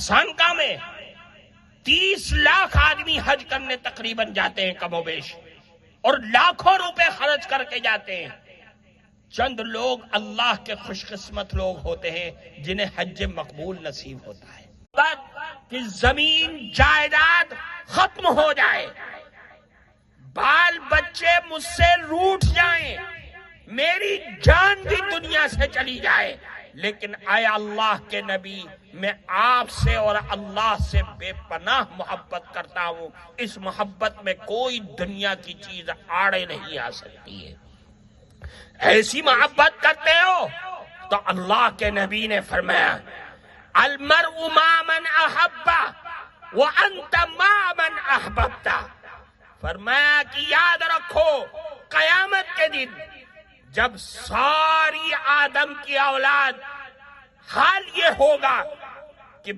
آسان کام ہے؟ 30 لاکھ آدمی حج کرنے تقریباً جاتے ہیں کم و بیش، اور لاکھوں روپے خرچ کر کے جاتے ہیں۔ چند لوگ اللہ کے خوش قسمت لوگ ہوتے ہیں جنہیں حج مقبول نصیب ہوتا ہے۔ کہ زمین جائیداد ختم ہو جائے، بال بچے مجھ سے روٹھ جائیں، میری جان بھی دنیا سے چلی جائے، لیکن اے اللہ کے نبی، میں آپ سے اور اللہ سے بے پناہ محبت کرتا ہوں، اس محبت میں کوئی دنیا کی چیز آڑے نہیں آ سکتی ہے۔ ایسی محبت کرتے ہو تو اللہ کے نبی نے فرمایا المرء مع من احب وانت مع من احببت، فرمایا کہ یاد رکھو قیامت کے دن جب ساری آدم کی اولاد حال یہ ہوگا کہ